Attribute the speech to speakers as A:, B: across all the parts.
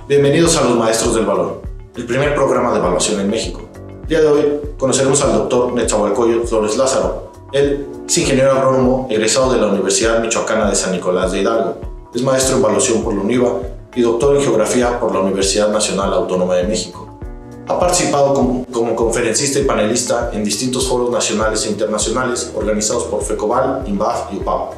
A: Bienvenidos a los Maestros del Valor, el primer programa de evaluación en México. El día de hoy conoceremos al Dr. Netzahualcóyotl Flores Lázaro. Él es ingeniero agrónomo egresado de la Universidad Michoacana de San Nicolás de Hidalgo. Es maestro en evaluación por la UNIVA y doctor en geografía por la Universidad Nacional Autónoma de México. Ha participado como conferencista y panelista en distintos foros nacionales e internacionales organizados por FECOBAL, INVAF y UPAV.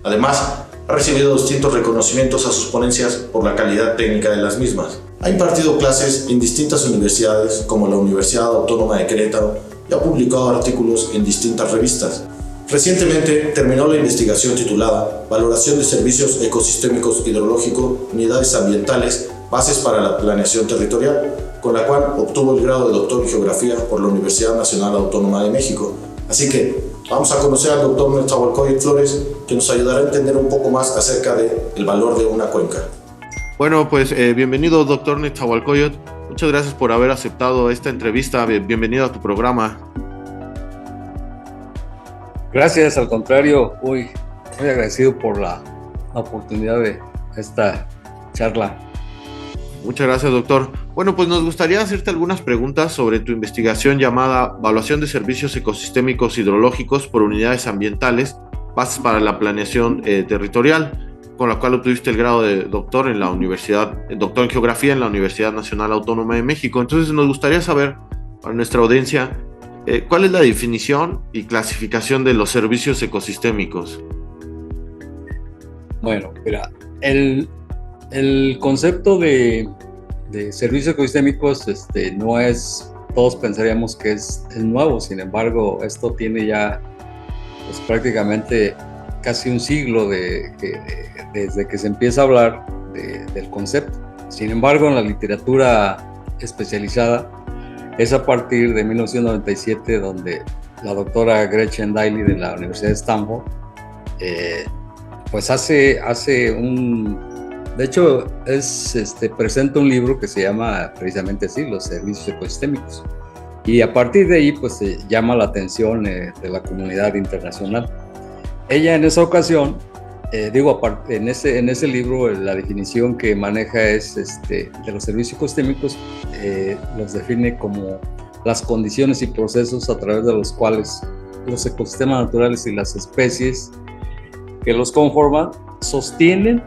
A: Además, ha recibido distintos reconocimientos a sus ponencias por la calidad técnica de las mismas. Ha impartido clases en distintas universidades como la Universidad Autónoma de Querétaro y ha publicado artículos en distintas revistas. Recientemente terminó la investigación titulada Valoración de Servicios Ecosistémicos Hidrológicos, Unidades Ambientales, Bases para la Planeación Territorial, con la cual obtuvo el grado de doctor en Geografía por la Universidad Nacional Autónoma de México. Así que vamos a conocer al doctor Netzahualcóyotl Flores, que nos ayudará a entender un poco más acerca del valor de una cuenca.
B: Bueno, pues bienvenido, doctor Netzahualcóyotl. Muchas gracias por haber aceptado esta entrevista. Bienvenido a tu programa.
C: Gracias, al contrario, muy agradecido por la oportunidad de esta charla.
B: Muchas gracias, doctor. Bueno, pues nos gustaría hacerte algunas preguntas sobre tu investigación llamada Evaluación de Servicios Ecosistémicos Hidrológicos por Unidades Ambientales, Bases para la Planeación Territorial, con la cual obtuviste el grado de doctor en la universidad, doctor en Geografía en la Universidad Nacional Autónoma de México. Entonces nos gustaría saber, para nuestra audiencia, ¿cuál es la definición y clasificación de los servicios ecosistémicos?
C: Bueno, mira, el concepto de servicios ecosistémicos no es, todos pensaríamos que es nuevo, sin embargo, esto tiene ya pues, prácticamente casi un siglo desde que se empieza a hablar del concepto. Sin embargo, en la literatura especializada, es a partir de 1997 donde la doctora Gretchen Daily de la Universidad de Stanford pues hace un... De hecho, presenta un libro que se llama precisamente así, Los Servicios Ecosistémicos. Y a partir de ahí, pues se llama la atención de la comunidad internacional. Ella en esa ocasión, en ese libro, la definición que maneja es de los servicios ecosistémicos, los define como las condiciones y procesos a través de los cuales los ecosistemas naturales y las especies que los conforman sostienen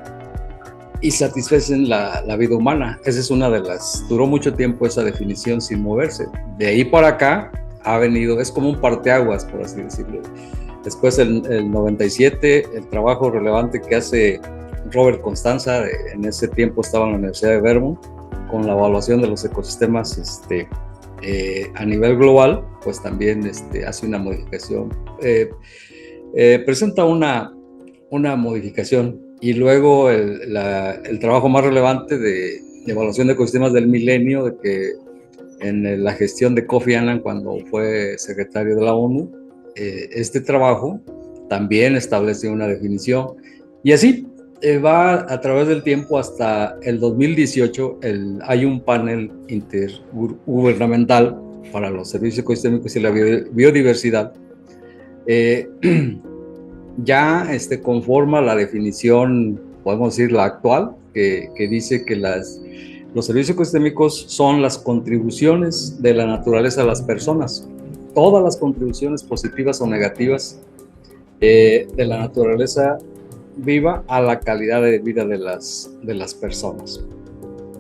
C: y satisfacen la vida humana. Esa es una de las... Duró mucho tiempo esa definición sin moverse. De ahí para acá ha venido, es como un parteaguas, por así decirlo. Después, el 97, el trabajo relevante que hace Robert Constanza, en ese tiempo estaba en la Universidad de Vermont, con la evaluación de los ecosistemas a nivel global, pues también hace una modificación. Presenta una modificación. Y luego el trabajo más relevante de evaluación de ecosistemas del milenio, de que en la gestión de Kofi Annan cuando fue secretario de la ONU, este trabajo también establece una definición. Y así va a través del tiempo hasta el 2018, hay un panel intergubernamental para los servicios ecosistémicos y la biodiversidad. Ya conforma la definición, podemos decir la actual, que dice que los servicios ecosistémicos son las contribuciones de la naturaleza a las personas, todas las contribuciones positivas o negativas de la naturaleza viva a la calidad de vida de las personas.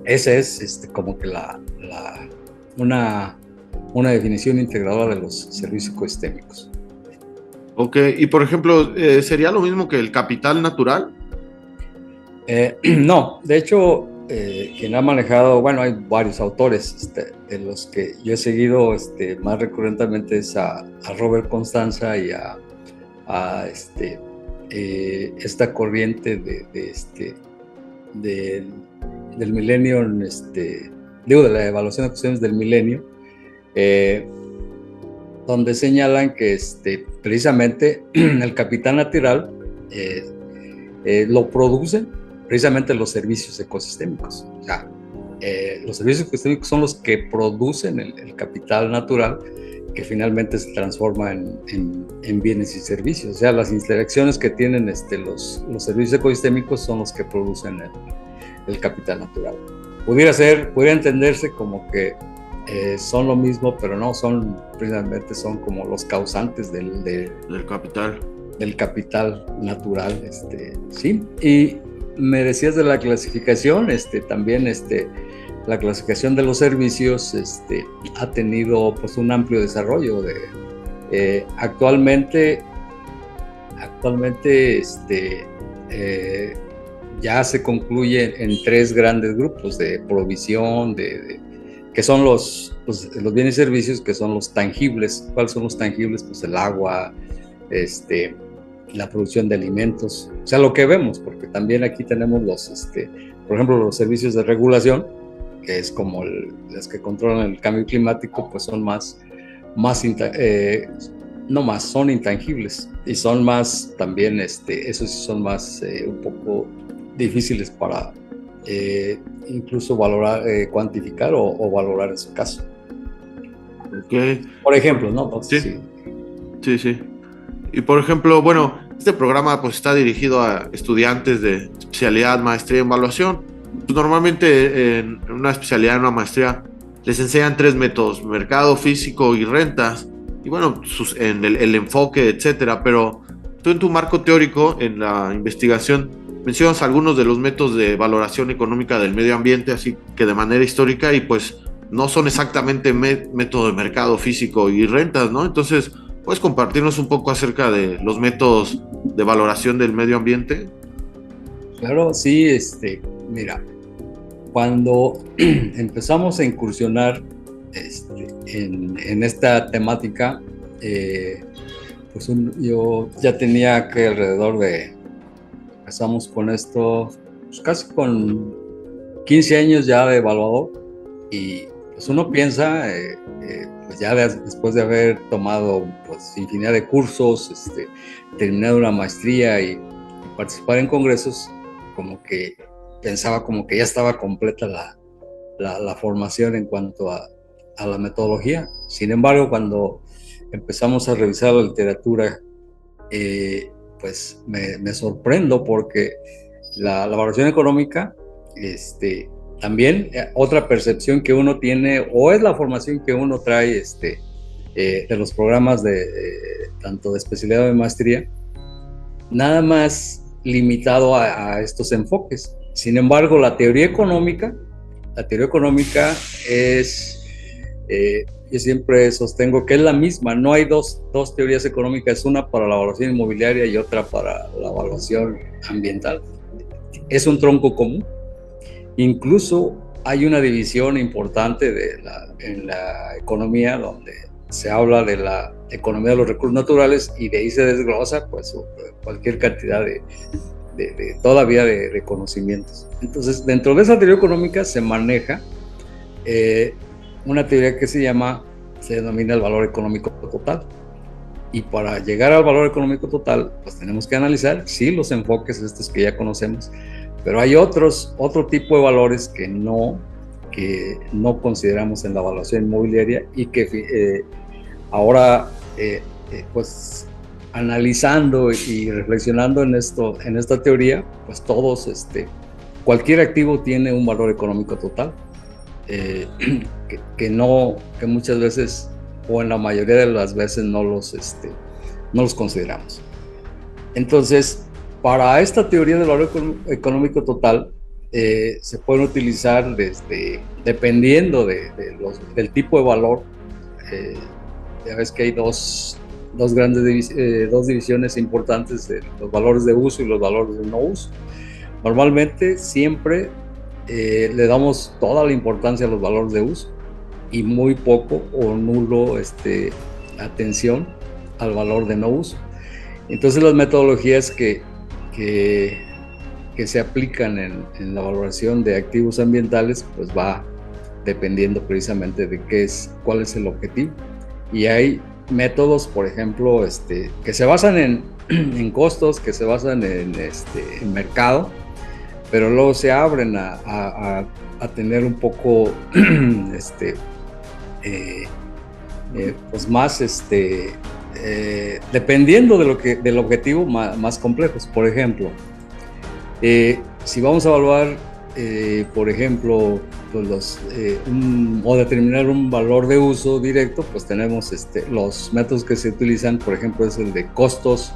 C: Esa es como que una definición integradora de los servicios ecosistémicos.
B: Ok, y por ejemplo, ¿sería lo mismo que el capital natural?
C: No, de hecho, quien ha manejado, bueno, hay varios autores, de los que yo he seguido más recurrentemente es a Robert Constanza y a esta corriente del milenio, de la evaluación de cuestiones del milenio, donde señalan que precisamente el capital natural lo producen precisamente los servicios ecosistémicos. O sea, los servicios ecosistémicos son los que producen el capital natural que finalmente se transforma en bienes y servicios. O sea, las interacciones que tienen los servicios ecosistémicos son los que producen el capital natural. pudiera entenderse como que son lo mismo, pero no, precisamente son como los causantes del capital natural, sí. Y me decías de la clasificación, también la clasificación de los servicios ha tenido pues un amplio desarrollo. Actualmente ya se concluye en 3 grandes grupos de provisión, que son los bienes y servicios que son los tangibles. ¿Cuáles son los tangibles? Pues el agua, la producción de alimentos, o sea, lo que vemos, porque también aquí tenemos por ejemplo, los servicios de regulación, que es como los que controlan el cambio climático, pues son son intangibles, y son más también, esos son más un poco difíciles para incluso valorar, cuantificar o valorar en su caso.
B: Okay.
C: Por ejemplo, ¿no?
B: Sí. Y por ejemplo, bueno, este programa pues está dirigido a estudiantes de especialidad, maestría y evaluación. Pues, normalmente en una especialidad, en una maestría, les enseñan 3 métodos: mercado, físico y rentas. Y bueno, en el enfoque, etcétera. Pero tú, en tu marco teórico, en la investigación, mencionas algunos de los métodos de valoración económica del medio ambiente, así que de manera histórica, y pues no son exactamente método de mercado, físico y rentas, ¿no? Entonces, ¿puedes compartirnos un poco acerca de los métodos de valoración del medio ambiente?
C: Claro, sí, mira, cuando empezamos a incursionar en esta temática, pues yo ya tenía que empezamos con esto, pues casi con 15 años ya de evaluador, y pues uno piensa, pues ya después de haber tomado pues infinidad de cursos, terminado una maestría y participar en congresos, como que pensaba como que ya estaba completa la formación en cuanto a la metodología. Sin embargo, cuando empezamos a revisar la literatura, pues me sorprendo, porque la valoración económica, también otra percepción que uno tiene, o es la formación que uno trae de los programas tanto de especialidad o de maestría, nada más limitado a estos enfoques. Sin embargo, la teoría económica es, yo siempre sostengo que es la misma. No hay dos teorías económicas, una para la evaluación inmobiliaria y otra para la evaluación ambiental. Es un tronco común. Incluso hay una división importante en la economía, donde se habla de la economía de los recursos naturales, y de ahí se desglosa pues cualquier cantidad todavía de conocimientos. Entonces, dentro de esa teoría económica se maneja una teoría que se denomina el valor económico total. Y para llegar al valor económico total, pues tenemos que analizar, sí, los enfoques estos que ya conocemos, pero hay otro tipo de valores que no consideramos en la evaluación inmobiliaria, y que ahora, pues analizando y reflexionando en esta teoría, pues cualquier activo tiene un valor económico total, que muchas veces, o en la mayoría de las veces, no los consideramos. Entonces, para esta teoría del valor económico total, se pueden utilizar dependiendo del tipo de valor. Ya ves que hay dos divisiones importantes, de los valores de uso y los valores de no uso. Normalmente siempre le damos toda la importancia a los valores de uso y muy poco o nulo atención al valor de no uso. Entonces, las metodologías que se aplican en la valoración de activos ambientales, pues va dependiendo precisamente de cuál es el objetivo. Y hay métodos, por ejemplo, que se basan en costos, que se basan en mercado, pero luego se abren a tener un poco pues más dependiendo del objetivo, más complejos. Por ejemplo, si vamos a evaluar por ejemplo, pues o determinar un valor de uso directo, pues tenemos los métodos que se utilizan, por ejemplo, es el de costos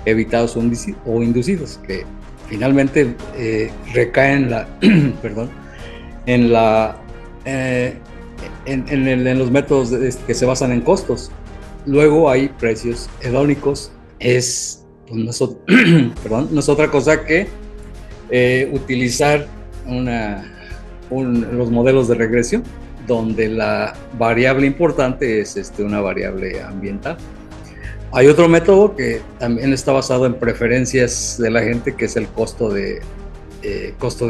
C: evitados o inducidos, que finalmente recaen perdón, en los métodos que se basan en costos. Luego hay precios hedónicos, pues, no es otra cosa que utilizar los modelos de regresión, donde la variable importante es una variable ambiental. Hay otro método que también está basado en preferencias de la gente, que es el costo de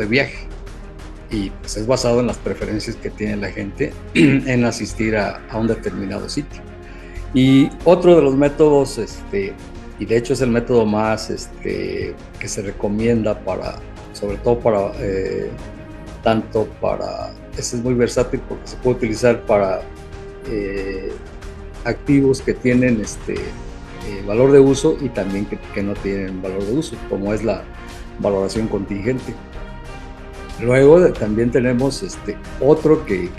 C: viaje. Y pues es basado en las preferencias que tiene la gente en asistir a un determinado sitio. Y otro de los métodos, y de hecho es el método más que se recomienda sobre todo este es muy versátil porque se puede utilizar para activos que tienen valor de uso y también que no tienen valor de uso, como es la valoración contingente. Luego también tenemos otro que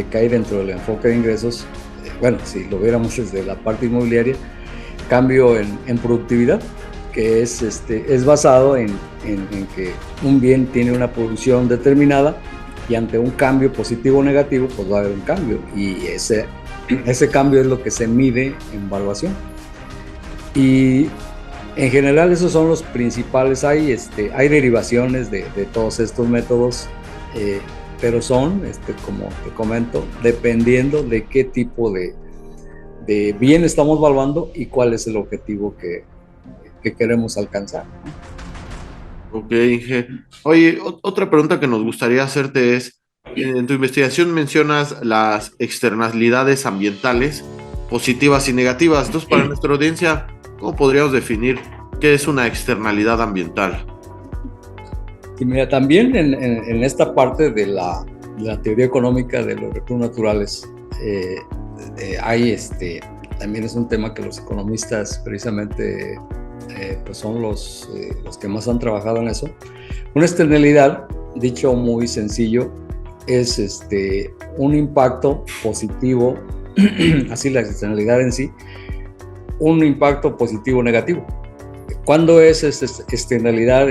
C: cae dentro del enfoque de ingresos. Bueno, si lo viéramos desde la parte inmobiliaria, cambio en productividad, que es basado en que un bien tiene una producción determinada y ante un cambio positivo o negativo, pues va a haber un cambio, y ese cambio es lo que se mide en valuación. Y en general esos son los principales. Hay derivaciones de todos estos métodos, pero son, como te comento, dependiendo de qué tipo de bien estamos evaluando y cuál es el objetivo que queremos alcanzar.
B: Ok, Inge. Oye, otra pregunta que nos gustaría hacerte es, en tu investigación mencionas las externalidades ambientales positivas y negativas. Entonces, para nuestra audiencia, ¿cómo podríamos definir qué es una externalidad ambiental?
C: Y mira, también en esta parte de la teoría económica de los recursos naturales, hay también es un tema que los economistas precisamente pues son los que más han trabajado en eso. Una externalidad, dicho muy sencillo, es un impacto positivo, así la externalidad en sí, un impacto positivo o negativo. ¿Cuándo es externalidad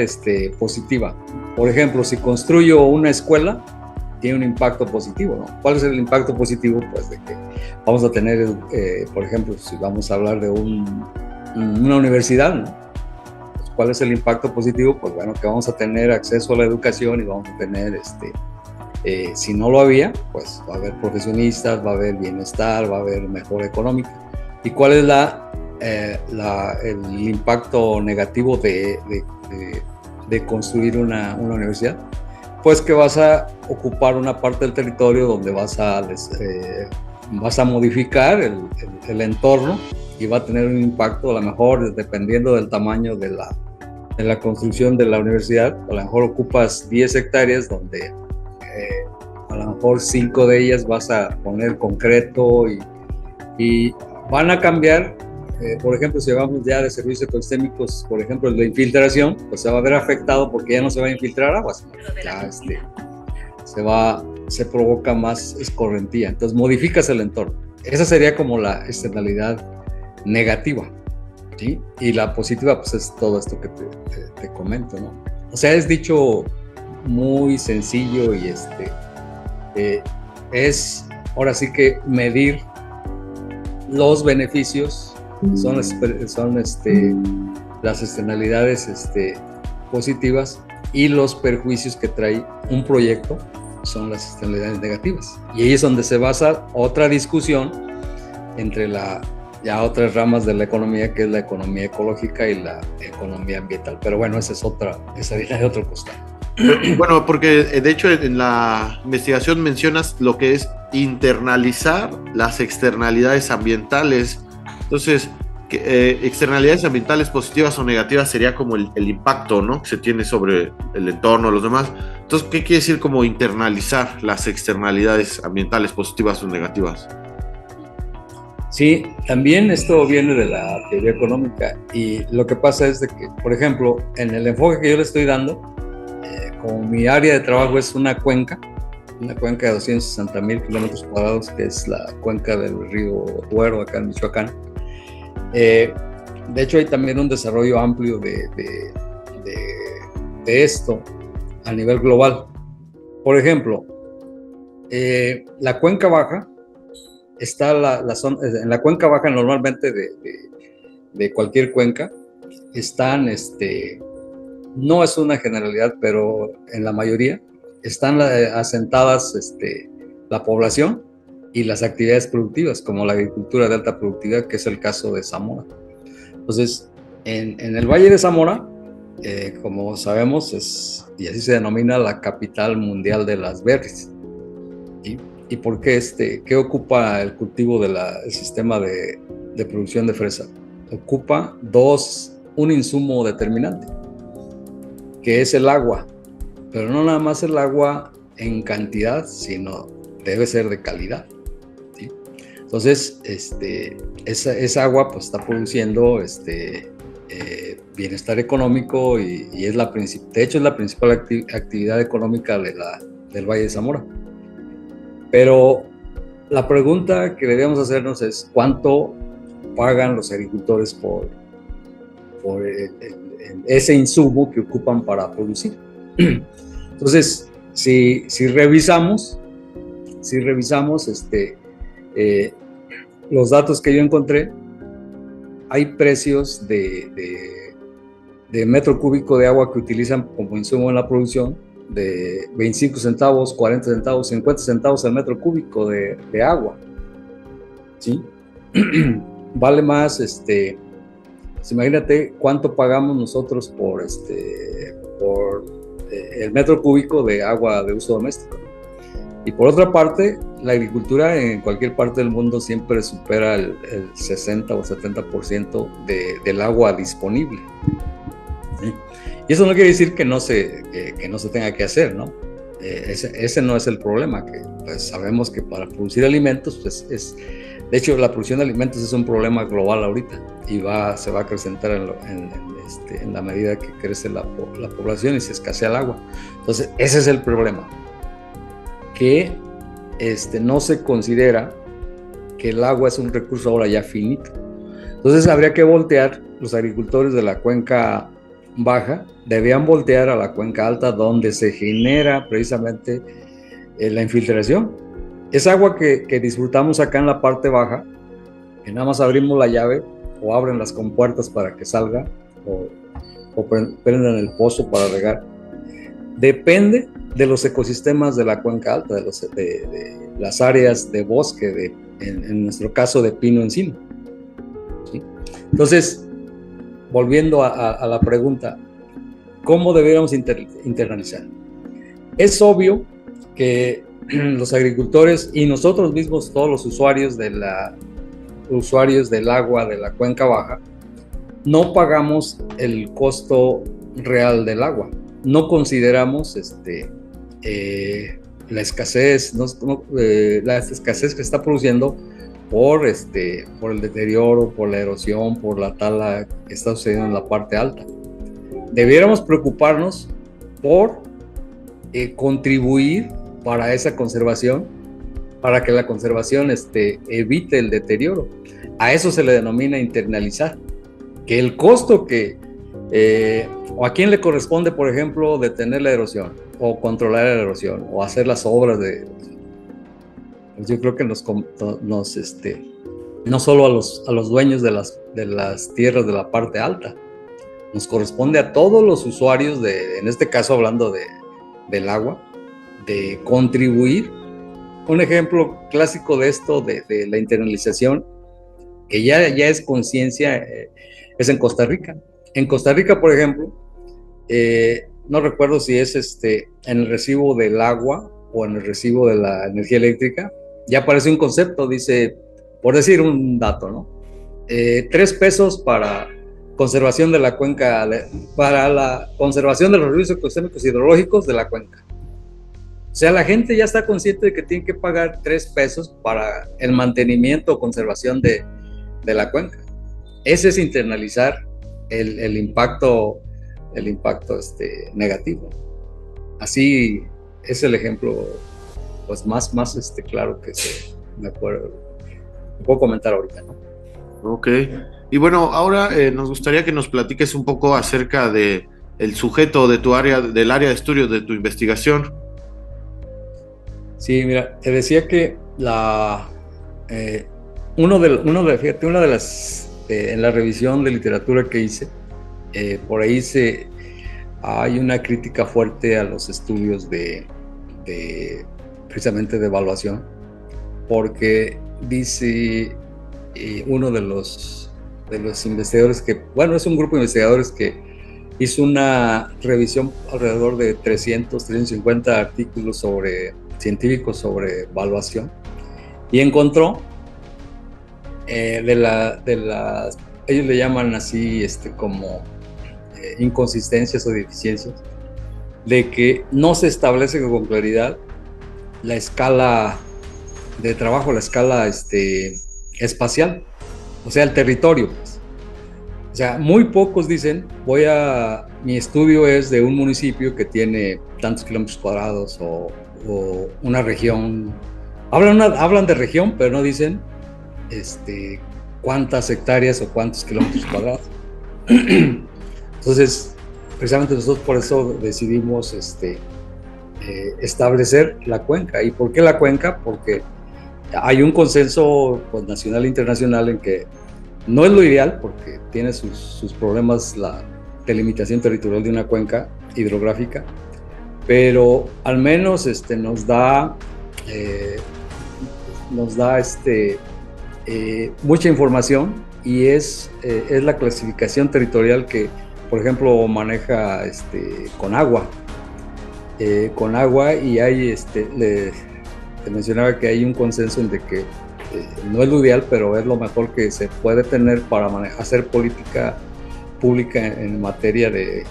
C: positiva? Por ejemplo, si construyo una escuela, tiene un impacto positivo, ¿no? ¿Cuál es el impacto positivo? Pues de que vamos a tener, por ejemplo, si vamos a hablar de una universidad, ¿no? Pues, ¿cuál es el impacto positivo? Pues bueno, que vamos a tener acceso a la educación y vamos a tener, si no lo había, pues va a haber profesionistas, va a haber bienestar, va a haber mejora económica. ¿Y cuál es el impacto negativo de construir una universidad? Pues que vas a ocupar una parte del territorio donde vas a modificar el entorno y va a tener un impacto, a lo mejor dependiendo del tamaño de la construcción de la universidad. A lo mejor ocupas 10 hectáreas donde a lo mejor 5 de ellas vas a poner concreto y van a cambiar. Por ejemplo, si vamos ya de servicios ecosistémicos, por ejemplo, el de infiltración, pues se va a ver afectado porque ya no se va a infiltrar agua, sino ya se provoca más escorrentía. Entonces modificas el entorno. Esa sería como la externalidad negativa, ¿sí? Y la positiva, pues es todo esto que te comento, ¿no? O sea, es dicho muy sencillo y es ahora sí que medir los beneficios. Son las externalidades positivas, y los perjuicios que trae un proyecto son las externalidades negativas. Y ahí es donde se basa otra discusión entre ya otras ramas de la economía, que es la economía ecológica y la economía ambiental. Pero bueno, esa viene de otro costado.
B: Bueno, porque de hecho en la investigación mencionas lo que es internalizar las externalidades ambientales. Entonces, externalidades ambientales positivas o negativas sería como el impacto, ¿no?, que se tiene sobre el entorno, los demás. Entonces, ¿qué quiere decir como internalizar las externalidades ambientales positivas o negativas?
C: Sí, también esto viene de la teoría económica, y lo que pasa es de que, por ejemplo, en el enfoque que yo le estoy dando, como mi área de trabajo es una cuenca de 260,000 kilómetros cuadrados, que es la cuenca del río Duero, acá en Michoacán. De hecho, hay también un desarrollo amplio de esto a nivel global. Por ejemplo, la cuenca baja está en la cuenca baja normalmente de cualquier cuenca están, no es una generalidad, pero en la mayoría están asentadas la población y las actividades productivas, como la agricultura de alta productividad, que es el caso de Zamora. Entonces, en el Valle de Zamora, como sabemos, y así se denomina, la capital mundial de las berries. ¿Y por qué qué ocupa el cultivo del sistema de producción de fresa? Ocupa un insumo determinante, que es el agua, pero no nada más el agua en cantidad, sino debe ser de calidad, ¿sí? Entonces, esa agua pues está produciendo bienestar económico y de hecho es la principal actividad económica del Valle de Zamora. Pero la pregunta que debemos hacernos es ¿cuánto pagan los agricultores por ese insumo que ocupan para producir? Entonces, si revisamos los datos que yo encontré, hay precios de metro cúbico de agua que utilizan como insumo en la producción de 25 centavos, 40 centavos, 50 centavos al metro cúbico de agua, ¿sí? Vale más, imagínate cuánto pagamos nosotros por el metro cúbico de agua de uso doméstico. Y por otra parte, la agricultura en cualquier parte del mundo siempre supera el 60 o 70% del agua disponible, ¿sí? Y eso no quiere decir que no se tenga que hacer, ¿no? Ese no es el problema, que pues, sabemos que para producir alimentos, pues de hecho la producción de alimentos es un problema global ahorita y se va a acrecentar en la medida que crece la población y se escasea el agua. Entonces ese es el problema, que no se considera que el agua es un recurso ahora ya finito. Entonces habría que voltear, los agricultores de la cuenca baja debían voltear a la cuenca alta, donde se genera precisamente la infiltración. Es agua que disfrutamos acá en la parte baja, que nada más abrimos la llave o abren las compuertas para que salga o prendan el pozo para regar. Depende de los ecosistemas de la cuenca alta, de las áreas de bosque, en nuestro caso de pino-encino, ¿sí? Entonces, volviendo a la pregunta, ¿cómo deberíamos internalizar? Es obvio que los agricultores y nosotros mismos, todos los usuarios del agua de la cuenca baja, no pagamos el costo real del agua. No consideramos la escasez, la escasez que está produciendo por el deterioro, por la erosión, por la tala que está sucediendo en la parte alta. Debiéramos preocuparnos por contribuir para esa conservación, para que la conservación evite el deterioro. A eso se le denomina internalizar, que el costo o a quién le corresponde, por ejemplo, detener la erosión, o controlar la erosión, o hacer las obras de erosión. Pues yo creo que no solo a los dueños de las tierras de la parte alta, nos corresponde a todos los usuarios, en este caso hablando del agua, de contribuir. Un ejemplo clásico de esto, de la internalización, que ya es conciencia, es en Costa Rica. En Costa Rica, por ejemplo, no recuerdo si es en el recibo del agua o en el recibo de la energía eléctrica, ya aparece un concepto, dice, por decir un dato, ¿no? 3 pesos para conservación de la cuenca, para la conservación de los recursos ecosistémicos hidrológicos de la cuenca. O sea, la gente ya está consciente de que tiene que pagar 3 pesos para el mantenimiento o conservación de la cuenca. Ese es internalizar el impacto negativo. así es el ejemplo pues más claro que me acuerdo, puedo comentar ahorita, ¿no?
B: Ok. Y bueno, ahora nos gustaría que nos platiques un poco acerca de el sujeto de tu área, del área de estudio de tu investigación.
C: Sí, mira, te decía que fíjate, una de las, en la revisión de literatura que hice, por ahí hay una crítica fuerte a los estudios precisamente de evaluación, porque dice uno de los investigadores que, bueno, es un grupo de investigadores que hizo una revisión alrededor de 350 artículos científicos sobre evaluación y encontró ellos le llaman así como inconsistencias o deficiencias, de que no se establece con claridad la escala de trabajo, la escala espacial, o sea, el territorio. Pues. O sea, muy pocos dicen, mi estudio es de un municipio que tiene tantos kilómetros cuadrados o una región. Hablan de región, pero no dicen cuántas hectáreas o cuántos kilómetros cuadrados. Entonces, precisamente nosotros por eso decidimos establecer la cuenca. ¿Y por qué la cuenca? Porque hay un consenso pues, nacional e internacional en que no es lo ideal, porque tiene sus problemas la delimitación territorial de una cuenca hidrográfica, pero al menos nos da mucha información y es la clasificación territorial que, por ejemplo, maneja Conagua. Y hay, te mencionaba que hay un consenso en de que no es lo ideal, pero es lo mejor que se puede tener para hacer política pública en materia de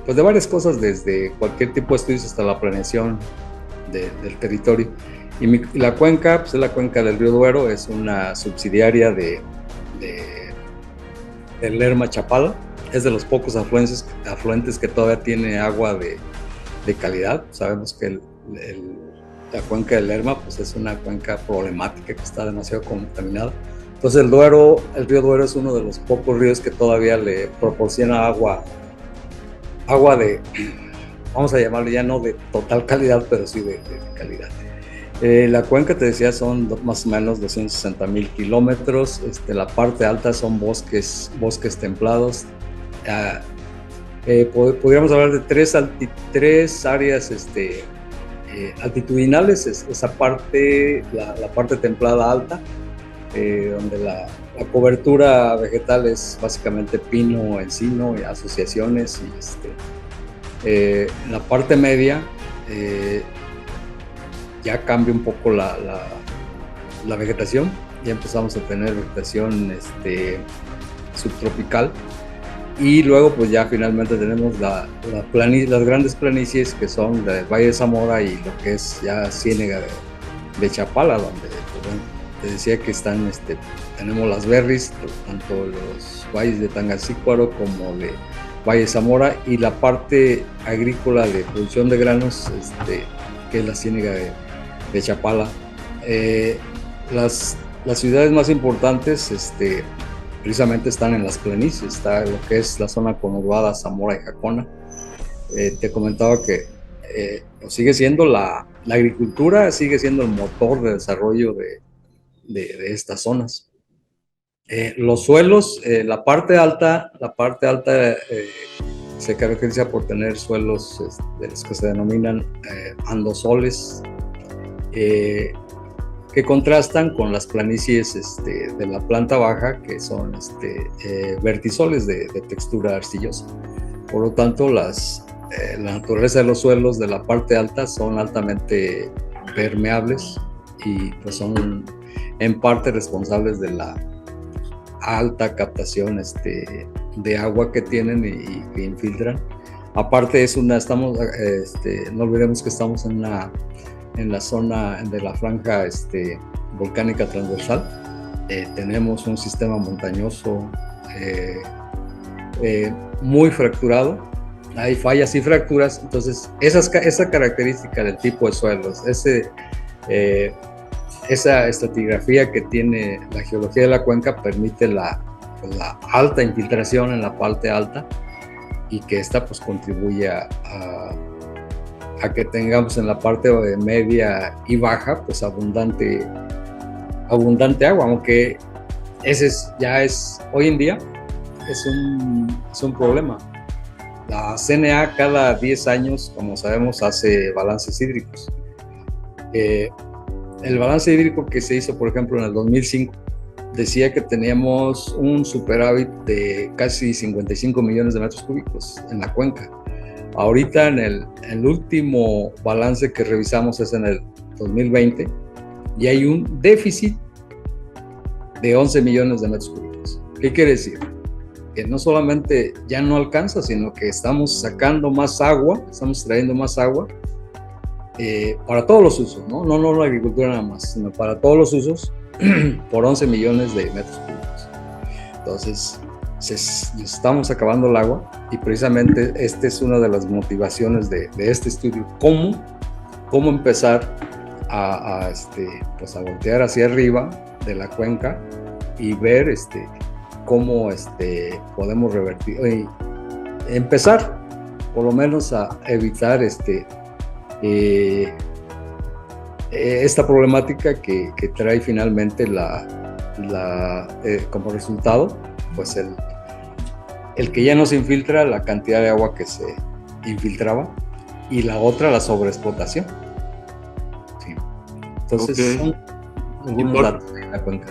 C: varias cosas, desde cualquier tipo de estudios hasta la planeación del territorio. Y la cuenca, pues es la cuenca del río Duero, es una subsidiaria del Lerma Chapala, es de los pocos afluentes que todavía tiene agua de calidad. Sabemos que la cuenca del Lerma pues es una cuenca problemática que está demasiado contaminada. Entonces el río Duero es uno de los pocos ríos que todavía le proporciona agua de, vamos a llamarlo ya no de total calidad, pero sí de calidad. La cuenca, te decía, son más o menos 260,000 kilómetros. La parte alta son bosques templados. Podríamos hablar de tres áreas altitudinales. Esa parte, la parte templada alta, donde la cobertura vegetal es básicamente pino, encino y asociaciones. En la parte media ya cambia un poco la vegetación, ya empezamos a tener vegetación subtropical, y luego pues ya finalmente tenemos las grandes planicies que son del Valle de Zamora y lo que es ya Ciénega de Chapala, donde pues, bueno, te decía que están, tenemos las berries, tanto los valles de Tangancícuaro como de Valle de Zamora, y la parte agrícola de producción de granos, que es la Ciénega de Chapala. Las ciudades más importantes precisamente están en las planicies. Está lo que es la zona conurbada Zamora y Jacona. Te comentaba que sigue siendo la agricultura, sigue siendo el motor de desarrollo de estas zonas. Los suelos, la parte alta se caracteriza por tener suelos de los que se denominan andosoles, que contrastan con las planicies de la planta baja, que son vertisoles de textura arcillosa. Por lo tanto, la naturaleza de los suelos de la parte alta son altamente permeables y pues son en parte responsables de la alta captación de agua que tienen y que infiltran. Aparte no olvidemos que estamos en la zona de la franja volcánica transversal. Tenemos un sistema montañoso muy fracturado, hay fallas y fracturas. Entonces esa característica del tipo de suelos, esa estratigrafía que tiene la geología de la cuenca permite la alta infiltración en la parte alta, y que esta pues contribuye a que tengamos en la parte media y baja pues abundante agua, aunque ese hoy en día es un problema. La CNA cada 10 años, como sabemos, hace balances hídricos. El balance hídrico que se hizo, por ejemplo, en el 2005, decía que teníamos un superávit de casi 55 millones de metros cúbicos en la cuenca. Ahorita en el último balance que revisamos es en el 2020, y hay un déficit de 11 millones de metros cúbicos. ¿Qué quiere decir? Que no solamente ya no alcanza, sino que estamos sacando más agua, estamos trayendo más agua para todos los usos, no la agricultura nada más, sino para todos los usos por 11 millones de metros cúbicos. Entonces, nos estamos acabando el agua, y precisamente esta es una de las motivaciones de este estudio, cómo empezar a voltear hacia arriba de la cuenca y ver cómo podemos revertir y empezar por lo menos a evitar esta problemática que trae finalmente como resultado pues el que ya no se infiltra la cantidad de agua que se infiltraba, y la otra la sobreexplotación. Sí. Entonces son algunos datos de la cuenca.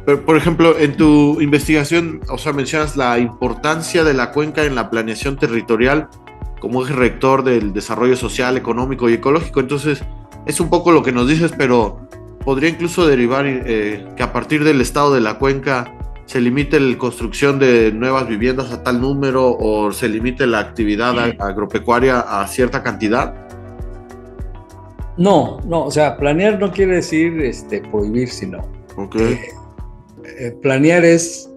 B: Pero, por ejemplo, en tu investigación, mencionas la importancia de la cuenca en la planeación territorial como eje rector del desarrollo social, económico y ecológico. Entonces, es un poco lo que nos dices, pero podría incluso derivar que a partir del estado de la cuenca se limite la construcción de nuevas viviendas a tal número, o se limite la actividad agropecuaria a cierta cantidad.
C: No, o sea, planear no quiere decir prohibir, sino planear es,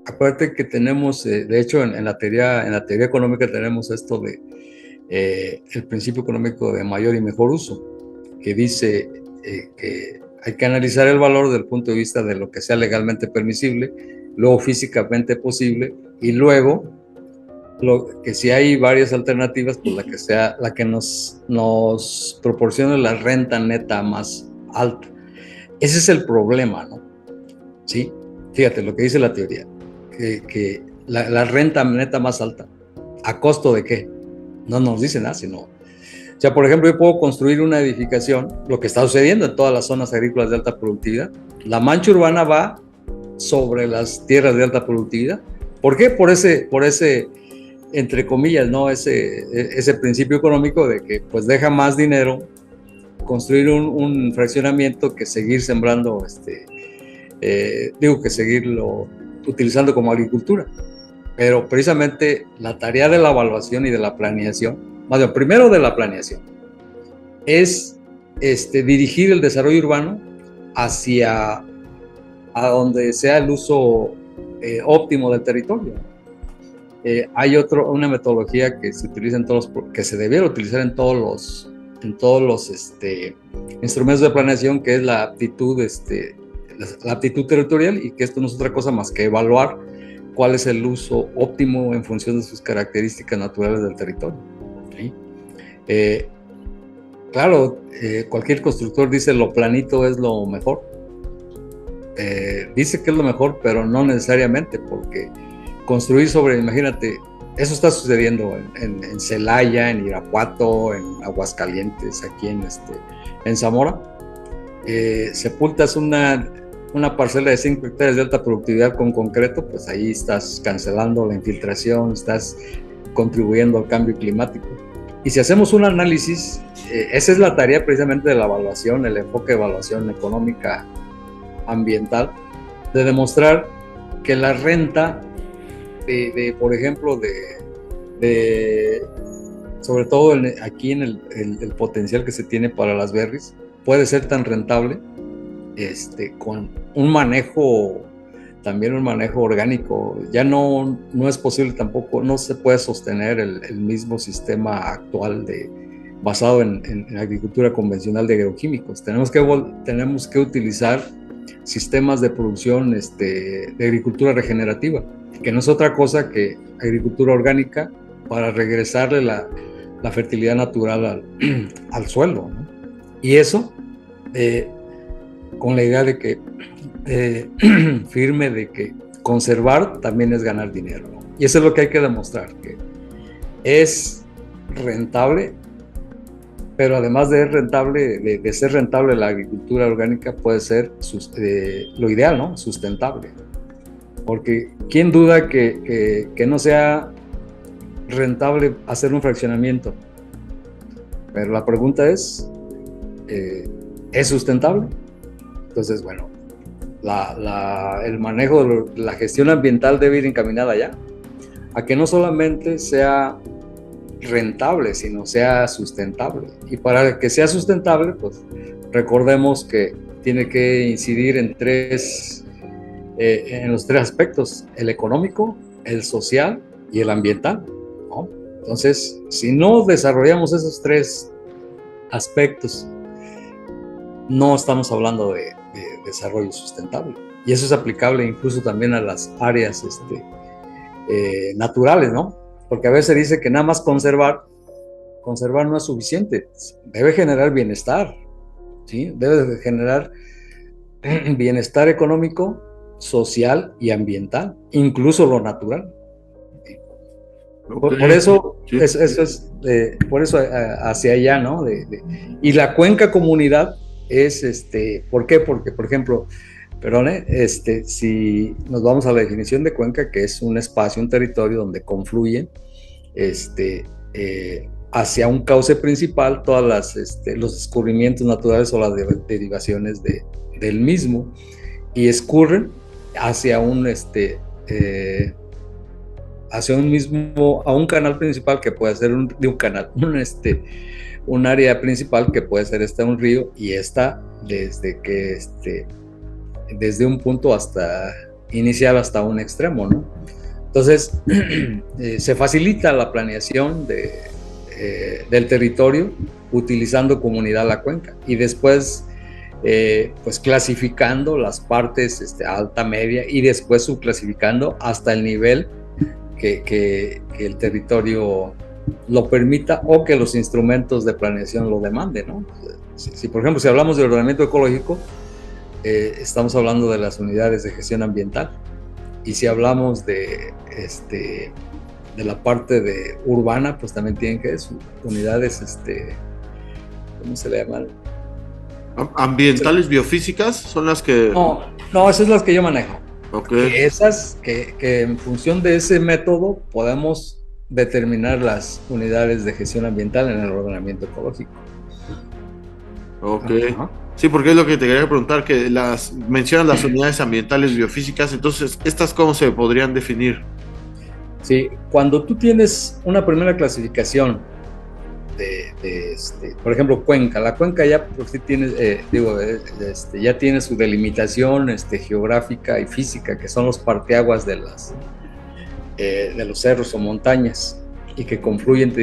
C: acuérdate que tenemos, de hecho en la teoría económica tenemos esto de el principio económico de mayor y mejor uso, que dice que hay que analizar el valor desde el punto de vista de lo que sea legalmente permisible, luego físicamente posible, y luego que si hay varias alternativas, pues la que nos proporcione la renta neta más alta. Ese es el problema, ¿no? ¿Sí? Fíjate lo que dice la teoría, que la renta neta más alta, ¿a costo de qué? No nos dice nada, sino... O sea, por ejemplo, yo puedo construir una edificación, lo que está sucediendo en todas las zonas agrícolas de alta productividad. La mancha urbana va sobre las tierras de alta productividad. ¿Por qué? Por ese entre comillas, ¿no? Ese principio económico de que pues deja más dinero construir un fraccionamiento que seguir sembrando, que seguirlo utilizando como agricultura. Pero precisamente la tarea de la evaluación y de la planeación, más bien, primero de la planeación, es dirigir el desarrollo urbano hacia donde sea el uso óptimo del territorio. Hay una metodología que se utiliza que se debiera utilizar en todos los instrumentos de planeación, que es la aptitud territorial, y que esto no es otra cosa más que evaluar cuál es el uso óptimo en función de sus características naturales del territorio. ¿Sí? Claro, cualquier constructor dice lo planito es lo mejor. Dice que es lo mejor, pero no necesariamente, porque construir imagínate, eso está sucediendo en Celaya, en Irapuato, en Aguascalientes, aquí en Zamora. Sepultas una parcela de 5 hectáreas de alta productividad con concreto, pues ahí estás cancelando la infiltración, estás contribuyendo al cambio climático. Y si hacemos un análisis, esa es la tarea precisamente de la evaluación, el enfoque de evaluación económica ambiental, de demostrar que la renta por ejemplo, sobre todo aquí en el potencial que se tiene para las berries, puede ser tan rentable con un manejo también un manejo orgánico. Ya no es posible tampoco, no se puede sostener el mismo sistema actual basado en agricultura convencional de agroquímicos. Tenemos que utilizar sistemas de producción de agricultura regenerativa, que no es otra cosa que agricultura orgánica para regresarle la fertilidad natural al suelo, ¿no? Y eso con la idea de que firme de que conservar también es ganar dinero, ¿no? Y eso es lo que hay que demostrar, que es rentable, pero además de ser rentable la agricultura orgánica puede ser lo ideal, ¿no? Sustentable. Porque ¿quién duda que no sea rentable hacer un fraccionamiento? Pero la pregunta es sustentable? Entonces, bueno, el manejo de la gestión ambiental debe ir encaminada ya a que no solamente sea rentable, sino sea sustentable. Y para que sea sustentable, pues recordemos que tiene que incidir en los tres aspectos: el económico, el social y el ambiental, ¿no? Entonces, si no desarrollamos esos tres aspectos, no estamos hablando de desarrollo sustentable. Y eso es aplicable incluso también a las áreas naturales, ¿no? Porque a veces dice que nada más conservar no es suficiente. Debe generar bienestar, ¿sí? Debe generar bienestar económico, social y ambiental, incluso lo natural.
B: Okay.
C: Por eso,
B: Sí.
C: por eso hacia allá, ¿no? Y la cuenca comunidad es, ¿por qué? Porque, por ejemplo, si nos vamos a la definición de cuenca, que es un espacio, un territorio donde confluyen hacia un cauce principal todas los escurrimientos naturales o las derivaciones del mismo, y escurren hacia un canal principal que puede ser un área principal que puede ser un río, y desde un punto inicial hasta un extremo, ¿no? Entonces, se facilita la planeación del territorio utilizando comunidad la cuenca, y después pues clasificando las partes alta, media, y después subclasificando hasta el nivel que el territorio lo permita o que los instrumentos de planeación lo demanden, ¿no? Por ejemplo, si hablamos de ordenamiento ecológico, estamos hablando de las unidades de gestión ambiental, y si hablamos de la parte urbana, pues también tienen que ser unidades, ¿cómo se le llaman?
B: ¿Ambientales biofísicas son las que...?
C: No, esas son las que yo manejo.
B: Okay.
C: Que en función de ese método podemos determinar las unidades de gestión ambiental en el ordenamiento ecológico.
B: Ok.
C: Ajá.
B: Sí, porque es lo que te quería preguntar, que mencionas las unidades ambientales biofísicas, entonces, ¿estas cómo se podrían definir?
C: Sí, cuando tú tienes una primera clasificación por ejemplo, cuenca, la cuenca ya por sí tiene, ya tiene su delimitación geográfica y física, que son los parteaguas de los cerros o montañas, y que confluyen,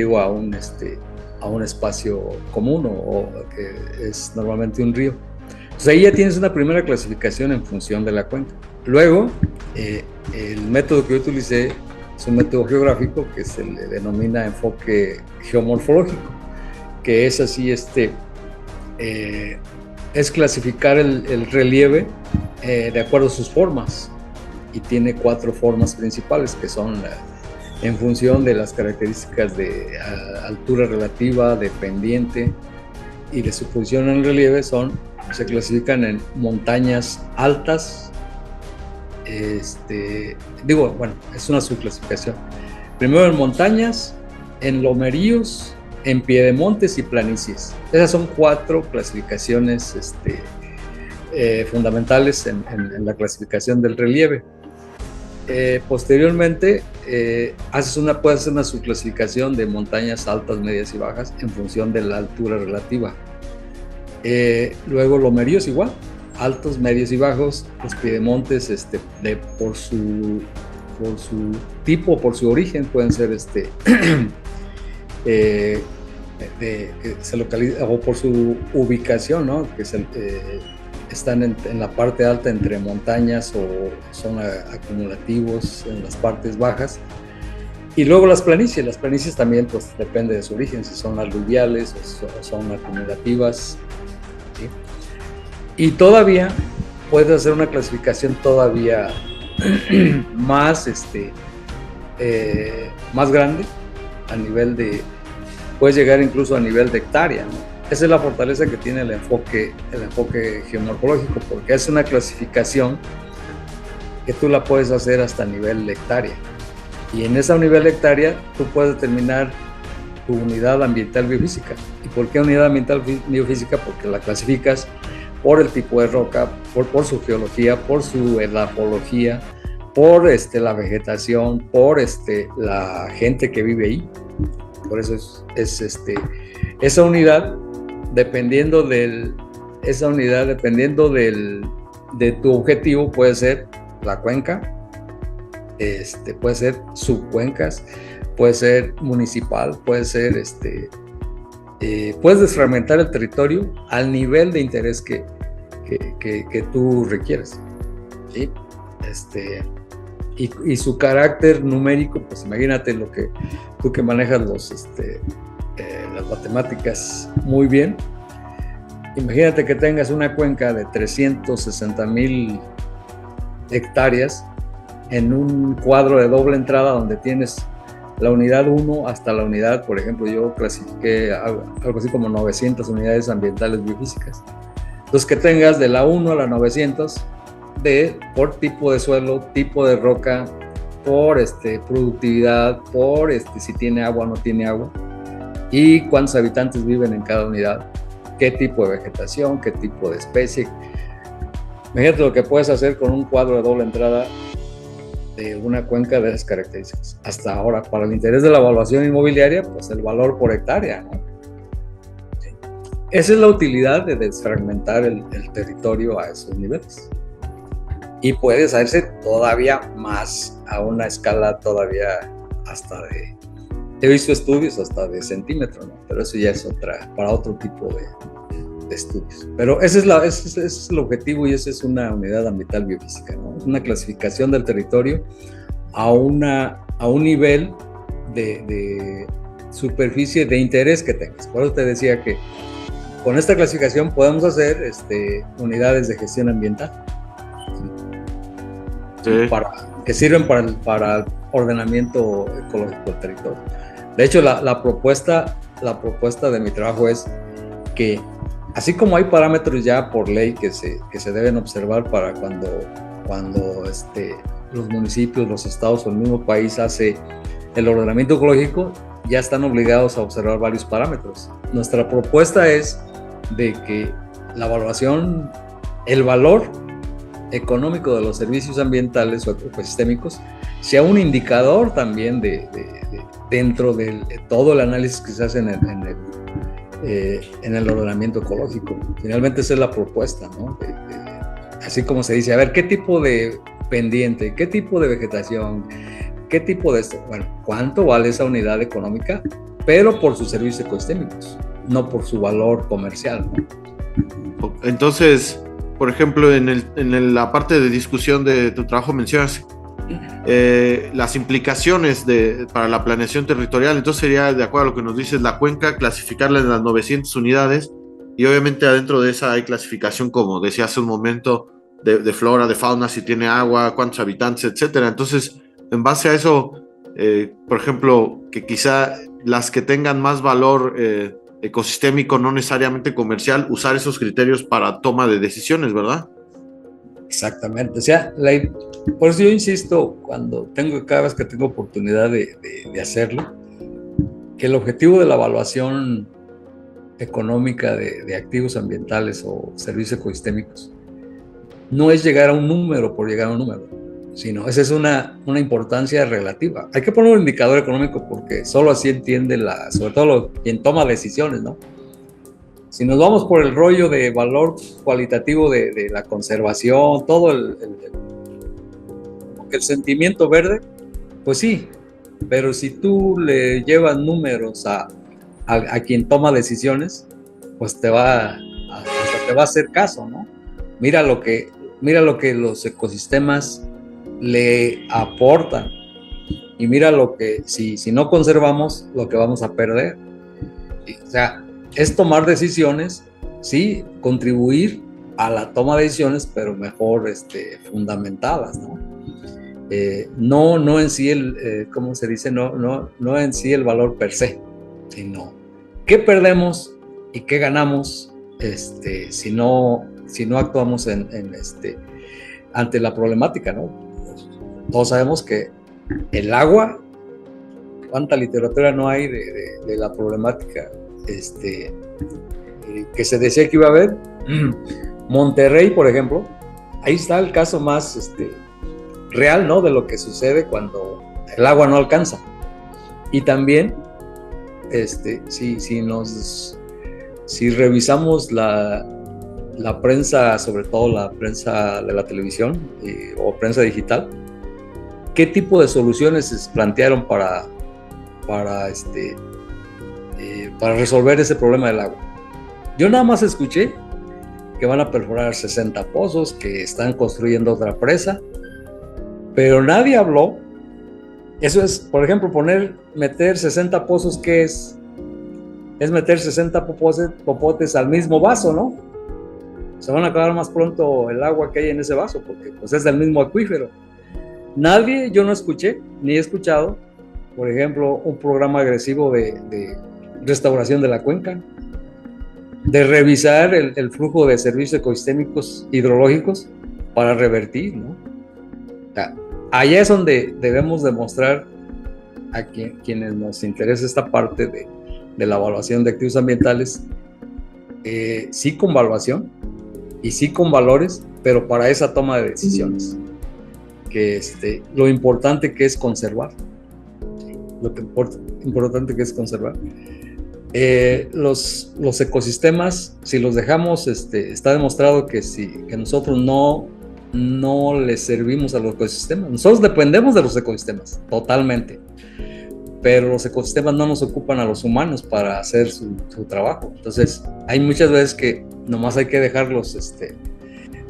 C: a un espacio común o que es normalmente un río. Entonces ahí ya tienes una primera clasificación en función de la cuenca. Luego, el método que yo utilicé es un método geográfico que se le denomina enfoque geomorfológico, que es así, es clasificar el relieve de acuerdo a sus formas, y tiene 4 formas principales, que son en función de las características de altura relativa, de pendiente, y de su función en relieve se clasifican en montañas altas. Es una subclasificación. Primero en montañas, en lomeríos, en piedemontes y planicies. Esas son 4 clasificaciones fundamentales en la clasificación del relieve. Posteriormente, puedes hacer una subclasificación de montañas altas, medias y bajas en función de la altura relativa. Luego lomeríos igual, altos, medios y bajos. Los piedemontes, por su tipo, por su origen, pueden ser se localiza, o por su ubicación, ¿no? Que están en la parte alta entre montañas o son acumulativos en las partes bajas. Y luego las planicies también, pues depende de su origen, si son aluviales o son acumulativas, ¿sí? Y todavía puedes hacer una clasificación todavía más, más grande, a nivel de, puedes llegar incluso a nivel de hectárea, ¿no? Esa es la fortaleza que tiene el enfoque geomorfológico, porque es una clasificación que tú la puedes hacer hasta nivel de hectárea. Y en esa nivel de hectárea tú puedes determinar tu unidad ambiental biofísica. ¿Y por qué unidad ambiental biofísica? Porque la clasificas por el tipo de roca, por su geología, por su edapología, por la vegetación, por la gente que vive ahí. Por eso es esa unidad, dependiendo de tu objetivo, puede ser la cuenca, puede ser subcuencas, puede ser municipal, puede ser puedes desfragmentar el territorio al nivel de interés que tú requieres, ¿sí? Y su carácter numérico, pues imagínate tú que manejas las matemáticas muy bien. Imagínate que tengas una cuenca de 360,000 hectáreas en un cuadro de doble entrada donde tienes la unidad 1 hasta la unidad, por ejemplo, yo clasifiqué algo así como 900 unidades ambientales biofísicas. Entonces, que tengas de la 1 a la 900 por tipo de suelo, tipo de roca, por productividad, por si tiene agua o no tiene agua, y cuántos habitantes viven en cada unidad, qué tipo de vegetación, qué tipo de especie. Imagínate lo que puedes hacer con un cuadro de doble entrada de una cuenca de esas características. Hasta ahora, para el interés de la evaluación inmobiliaria, pues el valor por hectárea, ¿no? Sí. Esa es la utilidad de desfragmentar el territorio a esos niveles. Y puede hacerse todavía más, a una escala todavía hasta he visto estudios hasta de centímetros, ¿no? Pero eso ya es para otro tipo de estudios. Pero ese es el objetivo, y esa es una unidad ambiental biofísica, ¿no? Es una clasificación del territorio a un nivel de superficie de interés que tengas. Por eso te decía que con esta clasificación podemos hacer unidades de gestión ambiental, ¿sí? Que sirven para el ordenamiento ecológico del territorio. De hecho, la propuesta de mi trabajo es que, así como hay parámetros ya por ley que se deben observar para cuando los municipios, los estados o el mismo país hace el ordenamiento ecológico, ya están obligados a observar varios parámetros. Nuestra propuesta es de que la evaluación, el valor económico de los servicios ambientales o ecosistémicos sea un indicador también dentro de todo el análisis que se hace en el ordenamiento ecológico. Finalmente esa es la propuesta, ¿no? Así como se dice, a ver, ¿qué tipo de pendiente, qué tipo de vegetación, qué tipo de esto? Bueno, ¿cuánto vale esa unidad económica? Pero por sus servicios ecosistémicos, no por su valor comercial, ¿no?
B: Entonces, por ejemplo, en la parte de discusión de tu trabajo mencionas las implicaciones para la planeación territorial. Entonces sería, de acuerdo a lo que nos dices, la cuenca, clasificarla en las 900 unidades, y obviamente adentro de esa hay clasificación, como decía hace un momento, de flora, de fauna, si tiene agua, cuántos habitantes, etcétera. Entonces, en base a eso, por ejemplo, que quizá las que tengan más valor ecosistémico, no necesariamente comercial, usar esos criterios para toma de decisiones, ¿verdad?
C: Exactamente. O sea, por eso yo insisto, cada vez que tengo oportunidad de hacerlo, que el objetivo de la evaluación económica de activos ambientales o servicios ecosistémicos no es llegar a un número por llegar a un número, sino esa es una importancia relativa. Hay que poner un indicador económico porque solo así entiende sobre todo quien toma decisiones, ¿no? Si nos vamos por el rollo de valor cualitativo de la conservación, todo el sentimiento verde, pues sí, pero si tú le llevas números a quien toma decisiones, pues hasta te va a hacer caso, ¿no? Mira lo que los ecosistemas le aportan y mira lo que, si no conservamos, lo que vamos a perder. O sea, es tomar decisiones, sí, contribuir a la toma de decisiones, pero mejor fundamentadas, ¿no? No en sí ¿cómo se dice? No en sí el valor per se, sino qué perdemos y qué ganamos si no actuamos ante la problemática, ¿no? Todos sabemos que el agua, cuánta literatura no hay de la problemática que se decía que iba a haber. Monterrey, por ejemplo, ahí está el caso más real, ¿no? De lo que sucede cuando el agua no alcanza. Y también, si revisamos la prensa, sobre todo la prensa de la televisión o prensa digital, ¿qué tipo de soluciones se plantearon para resolver ese problema del agua? Yo nada más escuché que van a perforar 60 pozos, que están construyendo otra presa, pero nadie habló. Eso es, por ejemplo, meter 60 pozos, ¿qué es? Es meter 60 popotes al mismo vaso, ¿no? Se van a acabar más pronto el agua que hay en ese vaso, porque pues es del mismo acuífero. Yo no escuché, ni he escuchado, por ejemplo, un programa agresivo de restauración de la cuenca, de revisar el flujo de servicios ecosistémicos hidrológicos para revertir, ¿no? O sea, allá es donde debemos demostrar a quienes nos interesa esta parte de la evaluación de activos ambientales, sí con evaluación y sí con valores, pero para esa toma de decisiones, que lo importante que es conservar, los ecosistemas, si los dejamos, está demostrado que nosotros no les servimos a los ecosistemas. Nosotros dependemos de los ecosistemas, totalmente. Pero los ecosistemas no nos ocupan a los humanos para hacer su trabajo. Entonces, hay muchas veces que nomás hay que dejarlos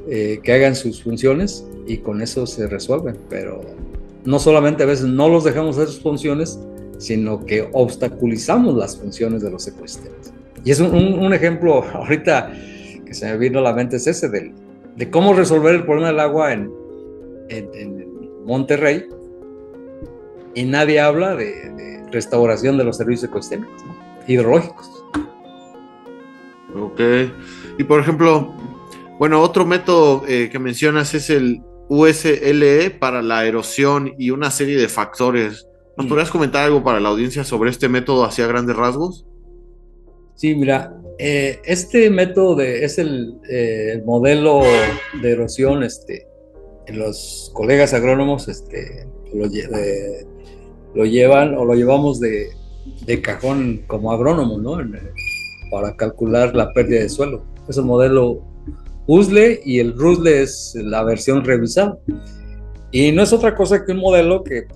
C: que hagan sus funciones y con eso se resuelven. Pero no solamente a veces no los dejamos hacer sus funciones, sino que obstaculizamos las funciones de los ecosistemas. Y es un ejemplo ahorita que se me vino a la mente, es ese de cómo resolver el problema del agua en Monterrey, y nadie habla de restauración de los servicios ecosistémicos, ¿no? Hidrológicos.
B: Ok. Y por ejemplo, bueno, otro método que mencionas es el USLE para la erosión y una serie de factores. ¿Nos podrías comentar algo para la audiencia sobre este método hacia grandes rasgos?
C: Sí, mira, este método es el modelo de erosión. Los colegas agrónomos lo llevan o lo llevamos de cajón como agrónomo, ¿no? Para calcular la pérdida de suelo. Es el modelo USLE y el RUSLE es la versión revisada. Y no es otra cosa que un modelo que,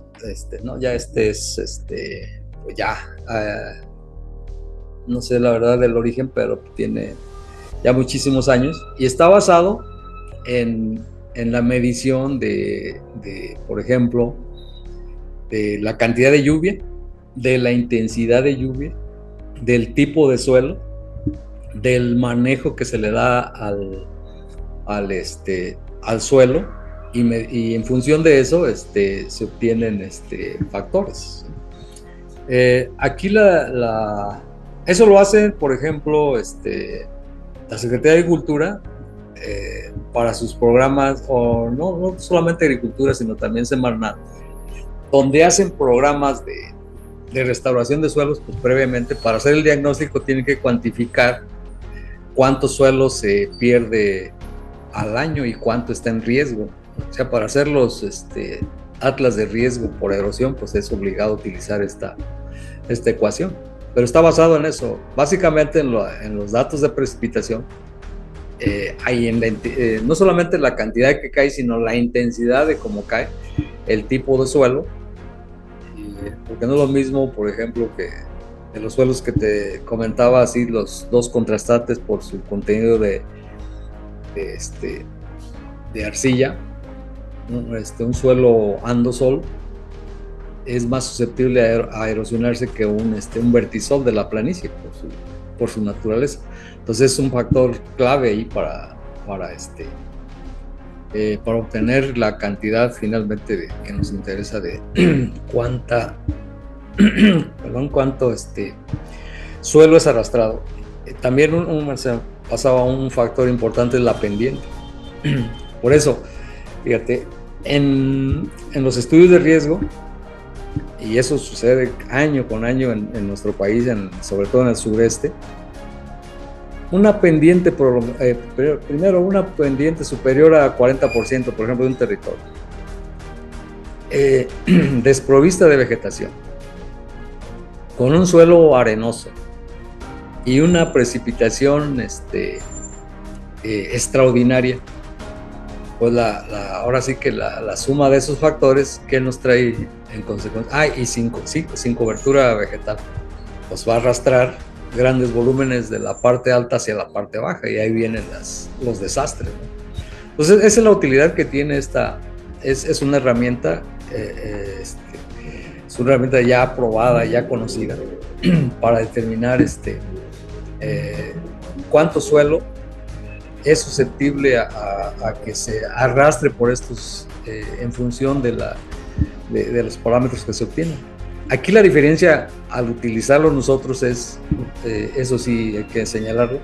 C: ¿no? Ya es, pues ya, no sé la verdad del origen, pero tiene ya muchísimos años y está basado en la medición de, por ejemplo, de la cantidad de lluvia, de la intensidad de lluvia, del tipo de suelo, del manejo que se le da al suelo, y en función de eso se obtienen factores. Aquí eso lo hace, por ejemplo, la Secretaría de Agricultura para sus programas, o no solamente agricultura, sino también Semarnat, donde hacen programas de restauración de suelos. Pues previamente, para hacer el diagnóstico, tienen que cuantificar cuántos suelos se pierde al año y cuánto está en riesgo. O sea, para hacer los atlas de riesgo por erosión, pues es obligado utilizar esta ecuación. pero está basado en eso, básicamente en los datos de precipitación. No solamente la cantidad que cae, sino la intensidad de cómo cae, el tipo de suelo, porque no es lo mismo, por ejemplo, que de los suelos que te comentaba, así los dos contrastantes por su contenido de arcilla, un suelo andosol es más susceptible a erosionarse que un vertisol de la planicie por su naturaleza. Entonces es un factor clave ahí para obtener la cantidad finalmente que nos interesa de cuánto suelo es arrastrado. También pasaba un factor importante, es la pendiente. Por eso, fíjate, en los estudios de riesgo, y eso sucede año con año en nuestro país, sobre todo en el sureste, una pendiente, primero una pendiente superior a 40%, por ejemplo, de un territorio, desprovista de vegetación, con un suelo arenoso y una precipitación extraordinaria, pues ahora sí que la suma de esos factores que nos trae en consecuencia, y sin cobertura vegetal, pues va a arrastrar grandes volúmenes de la parte alta hacia la parte baja, y ahí vienen los desastres, ¿no? Entonces esa es la utilidad que tiene es una herramienta, es una herramienta ya aprobada, ya conocida, para determinar cuánto suelo es susceptible a que se arrastre por estos, en función de los parámetros que se obtienen. Aquí la diferencia al utilizarlo nosotros es, eso sí hay que señalarlo,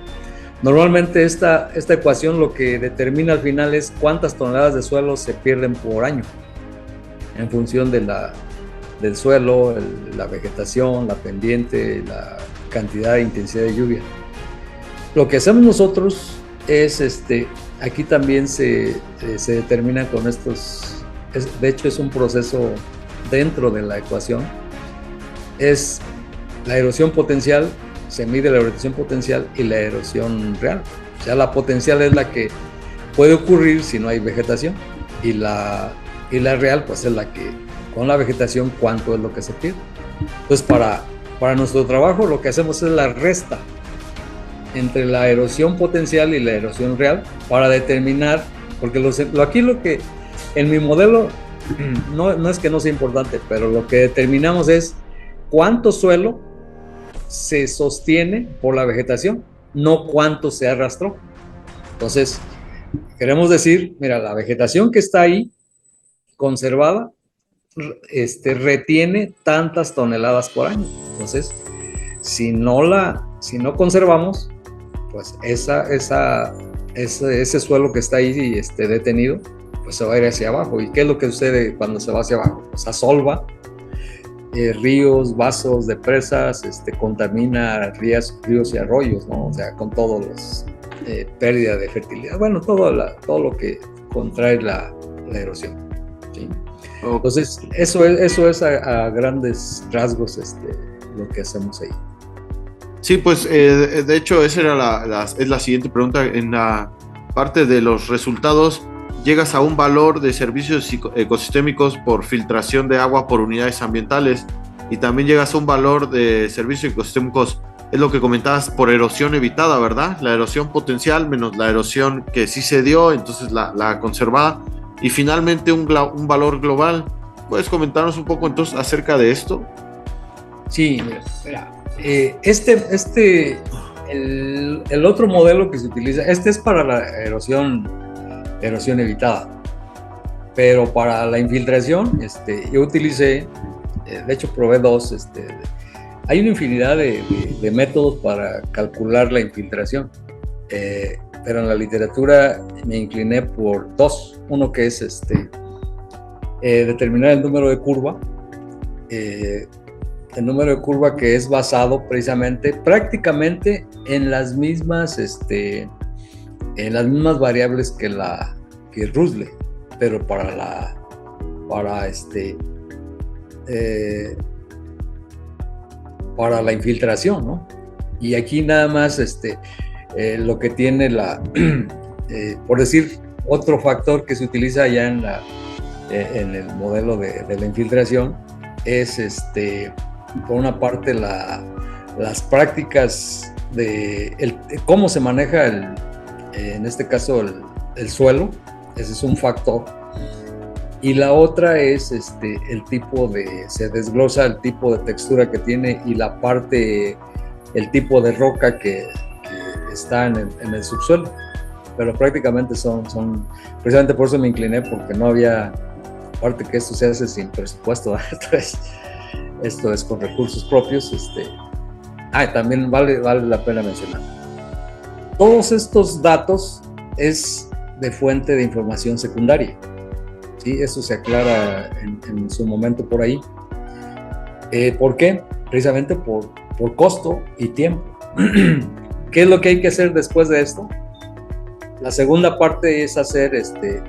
C: normalmente esta ecuación lo que determina al final es cuántas toneladas de suelo se pierden por año, en función del suelo, la vegetación, la pendiente, la cantidad e intensidad de lluvia. Lo que hacemos nosotros es, aquí también se determina con estos, de hecho es un proceso dentro de la ecuación, es la erosión potencial, se mide la erosión potencial y la erosión real. O sea, la potencial es la que puede ocurrir si no hay vegetación, y la real pues es la que, con la vegetación, cuánto es lo que se pierde. Entonces para nuestro trabajo lo que hacemos es la resta entre la erosión potencial y la erosión real, para determinar, porque aquí lo que en mi modelo no es que no sea importante, pero lo que determinamos es cuánto suelo se sostiene por la vegetación, no cuánto se arrastró. Entonces, queremos decir, mira, la vegetación que está ahí conservada retiene tantas toneladas por año. Entonces, si no conservamos, pues ese suelo que está ahí detenido, pues se va a ir hacia abajo. ¿Y qué es lo que sucede cuando se va hacia abajo? Pues asolva ríos, vasos de presas, contamina ríos y arroyos, ¿no? O sea, con todos los pérdida de fertilidad, bueno, todo lo que contrae la erosión, ¿sí? Okay. Entonces, eso es a grandes rasgos lo que hacemos ahí.
B: Sí, pues de hecho esa era es la siguiente pregunta. En la parte de los resultados, llegas a un valor de servicios ecosistémicos por filtración de agua por unidades ambientales, y también llegas a un valor de servicios ecosistémicos, es lo que comentabas, por erosión evitada, ¿verdad? La erosión potencial menos la erosión que sí se dio, entonces la conservada, y finalmente un valor global. ¿Puedes comentarnos un poco entonces acerca de esto?
C: Sí, mira, el otro modelo que se utiliza, es para la erosión evitada, pero para la infiltración, yo utilicé, de hecho probé dos, hay una infinidad de métodos para calcular la infiltración, pero en la literatura me incliné por dos. Uno que es determinar el número de curva, el número de curva que es basado precisamente, prácticamente en las mismas variables que Rusle, pero para para la infiltración, ¿no? Y aquí nada más lo que tiene por decir, otro factor que se utiliza ya en el modelo de la infiltración es, por una parte, las prácticas de cómo se maneja en este caso el suelo. Ese es un factor. Y la otra es se desglosa el tipo de textura que tiene y el tipo de roca que está en el subsuelo. Pero prácticamente precisamente por eso me incliné, porque no había, aparte que esto se hace sin presupuesto, esto es con recursos propios. También vale la pena mencionar. Todos estos datos es de fuente de información secundaria. ¿Sí? Eso se aclara en su momento por ahí. ¿Por qué? Precisamente por costo y tiempo. ¿Qué es lo que hay que hacer después de esto? La segunda parte es hacer este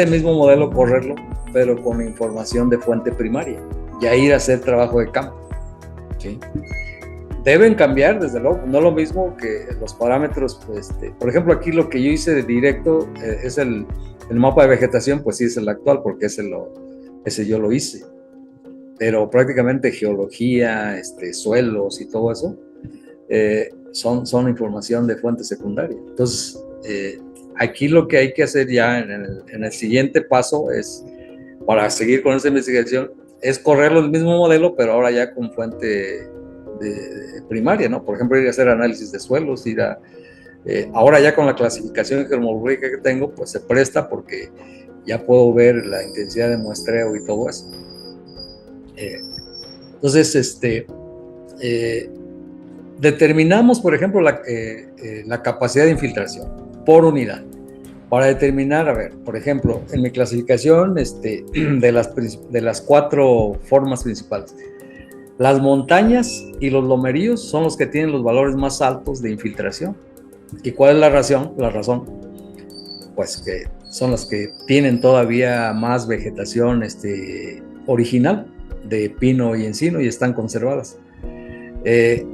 C: mismo modelo, correrlo, pero con información de fuente primaria, ya ir a hacer trabajo de campo. ¿Sí? Deben cambiar, desde luego, no lo mismo que los parámetros. Por ejemplo, aquí lo que yo hice de directo es el mapa de vegetación, pues sí es el actual, porque ese yo lo hice. Pero prácticamente geología, suelos y todo eso, son información de fuente secundaria. Entonces, aquí lo que hay que hacer ya en el siguiente paso es, para seguir con esta investigación, es correrlo el mismo modelo, pero ahora ya con fuente primaria, ¿no? Por ejemplo, ir a hacer análisis de suelos, ahora ya con la clasificación geomorfológica que tengo, pues se presta, porque ya puedo ver la intensidad de muestreo y todo eso. Entonces, determinamos, por ejemplo, la capacidad de infiltración por unidad, para determinar, a ver, por ejemplo, en mi clasificación de las 4 formas principales, las montañas y los lomeríos son los que tienen los valores más altos de infiltración. ¿Y cuál es la razón? La razón, pues que son las que tienen todavía más vegetación original de pino y encino, y están conservadas. Eso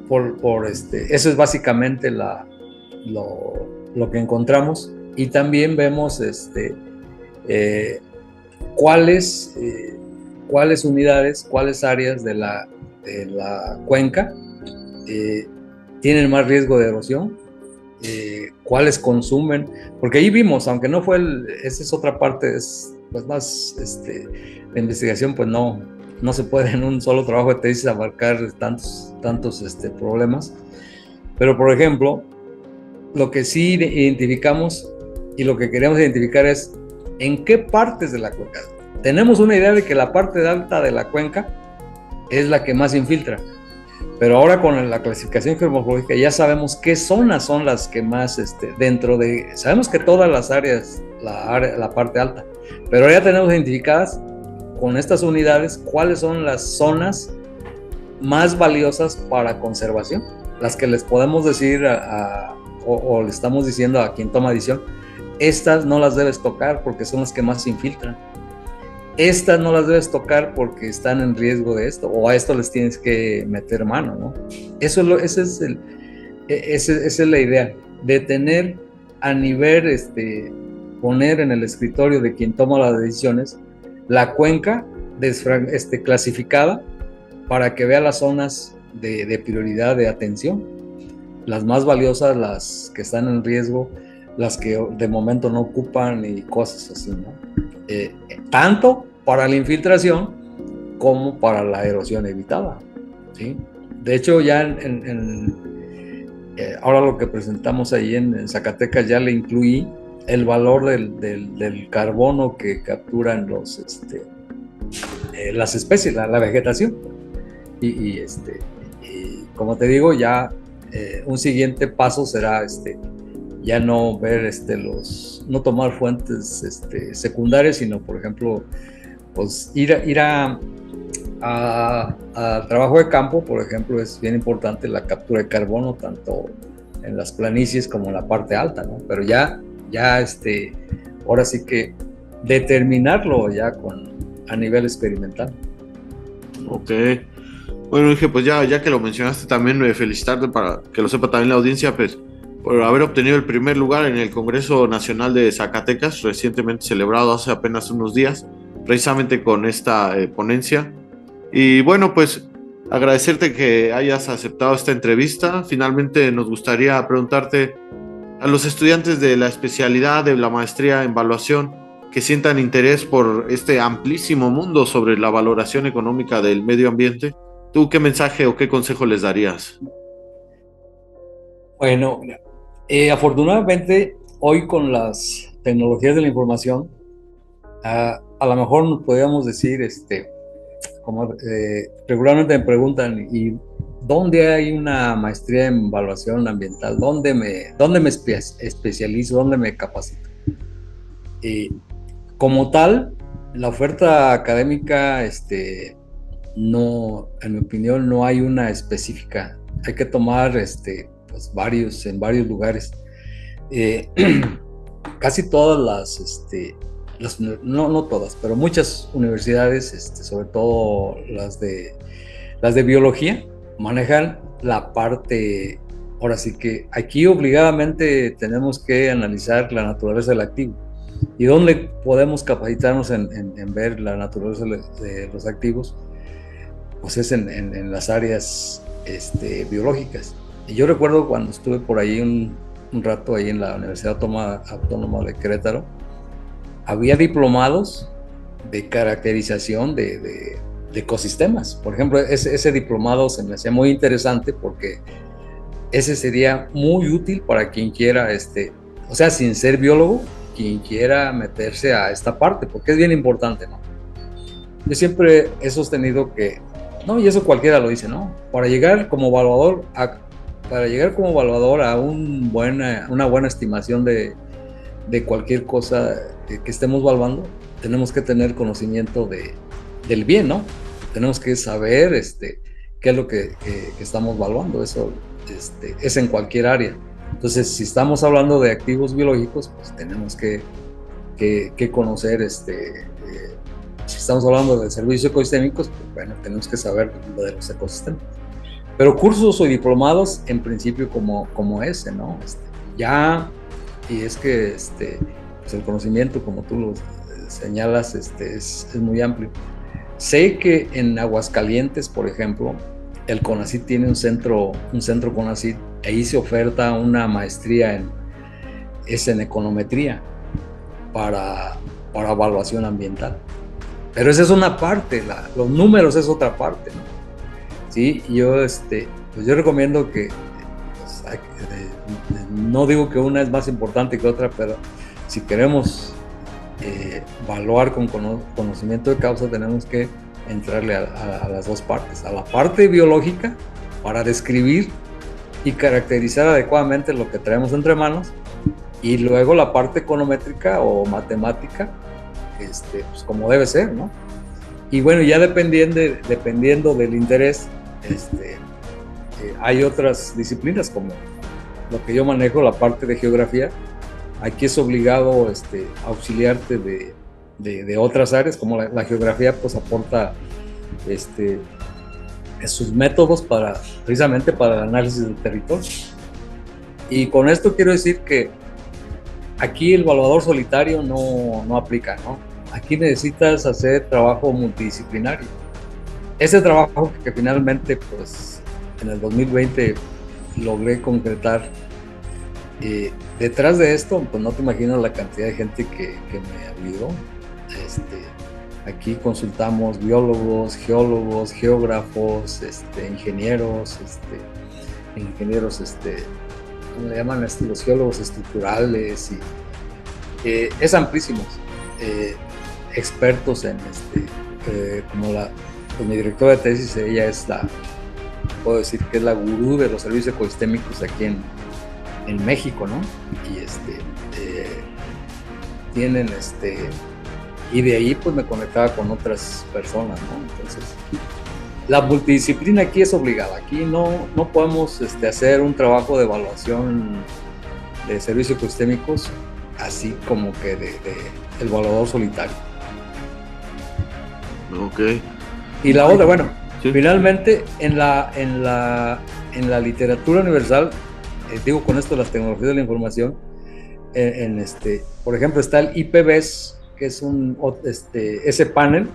C: es básicamente lo que encontramos. Y también vemos cuáles unidades, cuáles áreas de la cuenca tienen más riesgo de erosión, cuáles consumen, porque ahí vimos, aunque no fue esa es otra parte, pues más la investigación, pues no se puede en un solo trabajo de tesis abarcar tantos problemas. Pero, por ejemplo, lo que sí identificamos y lo que queremos identificar es en qué partes de la cuenca. Tenemos una idea de que la parte alta de la cuenca es la que más infiltra, pero ahora con la clasificación geomorfológica ya sabemos qué zonas son las que más sabemos que todas las áreas, la parte alta, pero ya tenemos identificadas con estas unidades cuáles son las zonas más valiosas para conservación, las que les podemos decir o le estamos diciendo a quien toma decisión: estas no las debes tocar porque son las que más se infiltran, estas no las debes tocar porque están en riesgo de esto, o a esto les tienes que meter mano, ¿no? Esa es la idea, de tener a nivel, poner en el escritorio de quien toma las decisiones la cuenca clasificada, para que vea las zonas de prioridad de atención, las más valiosas, las que están en riesgo, las que de momento no ocupan y cosas así, ¿no? Tanto para la infiltración como para la erosión evitada, ¿sí? De hecho, ya ahora lo que presentamos ahí en Zacatecas, ya le incluí el valor del carbono que capturan las especies, la vegetación. Y como te digo, ya un siguiente paso será ya no ver no tomar fuentes secundarias, sino, por ejemplo, pues ir a trabajo de campo. Por ejemplo, es bien importante la captura de carbono, tanto en las planicies como en la parte alta, ¿no? Pero ya ahora sí que determinarlo ya a nivel experimental.
B: Ok. Bueno, dije, pues ya que lo mencionaste también, felicitarte para que lo sepa también la audiencia, pues por haber obtenido el primer lugar en el Congreso Nacional de Zacatecas, recientemente celebrado hace apenas unos días, precisamente con esta ponencia. Y bueno, pues agradecerte que hayas aceptado esta entrevista. Finalmente nos gustaría preguntarte a los estudiantes de la especialidad de la maestría en evaluación que sientan interés por este amplísimo mundo sobre la valoración económica del medio ambiente, ¿tú qué mensaje o qué consejo les darías?
C: Bueno, afortunadamente hoy con las tecnologías de la información, a lo mejor nos podríamos decir, como regularmente me preguntan, ¿y dónde hay una maestría en evaluación ambiental? ¿Dónde me especializo? ¿Dónde me capacito? Como tal, la oferta académica, no, en mi opinión, no hay una específica. Hay que tomar pues en varios lugares. Casi todas no todas, pero muchas universidades, sobre todo las de biología, manejan la parte. Ahora sí que aquí obligadamente tenemos que analizar la naturaleza del activo. ¿Y dónde podemos capacitarnos en ver la naturaleza de los activos? Pues es en las áreas biológicas. Y yo recuerdo cuando estuve por ahí un rato ahí en la Universidad Autónoma de Querétaro, había diplomados de caracterización de ecosistemas. Por ejemplo, ese diplomado se me hacía muy interesante porque ese sería muy útil para quien quiera, o sea, sin ser biólogo, quien quiera meterse a esta parte, porque es bien importante, ¿no? Yo siempre he sostenido que, no, y eso cualquiera lo dice, ¿no? Para llegar como evaluador a una buena estimación de cualquier cosa que estemos evaluando, tenemos que tener conocimiento del bien, ¿no? Tenemos que saber qué es lo que estamos evaluando. Eso es en cualquier área. Entonces, si estamos hablando de activos biológicos, pues tenemos que conocer, si estamos hablando de servicios ecosistémicos, pues bueno, tenemos que saber lo de los ecosistemas. Pero cursos o diplomados, en principio, como ese, ¿no? Y es que pues el conocimiento, como tú lo señalas, es muy amplio. Sé que en Aguascalientes, por ejemplo, el CONACYT tiene un centro CONACYT, ahí se oferta una maestría en econometría para evaluación ambiental. Pero esa es una parte, los números es otra parte, ¿no? Sí, pues yo recomiendo que, pues, no digo que una es más importante que otra, pero si queremos evaluar con conocimiento de causa, tenemos que entrarle a las dos partes, a la parte biológica para describir y caracterizar adecuadamente lo que traemos entre manos, y luego la parte econométrica o matemática, pues como debe ser, ¿no? Y bueno, ya dependiendo del interés, hay otras disciplinas como lo que yo manejo, la parte de geografía. Aquí es obligado auxiliarte de otras áreas, como la geografía pues aporta sus métodos precisamente para el análisis del territorio. Y con esto quiero decir que aquí el evaluador solitario no aplica, ¿no? Aquí necesitas hacer trabajo multidisciplinario. Ese trabajo que finalmente pues en el 2020 logré concretar. Detrás de esto, pues no te imaginas la cantidad de gente que me ayudó. Aquí consultamos biólogos, geólogos, geógrafos, ingenieros, ¿cómo le llaman? Los geólogos estructurales, y es amplísimo. Expertos en como pues mi directora de tesis, ella puedo decir que es la gurú de los servicios ecosistémicos aquí en México, ¿no? Y tienen y de ahí pues me conectaba con otras personas, ¿no? Entonces la multidisciplina aquí es obligada. Aquí no podemos hacer un trabajo de evaluación de servicios ecosistémicos así como que de el evaluador solitario.
B: Ok.
C: Y la otra, bueno, Finalmente, en la literatura universal, digo con esto las tecnologías de la información, por ejemplo, está el IPBES, que es ese panel,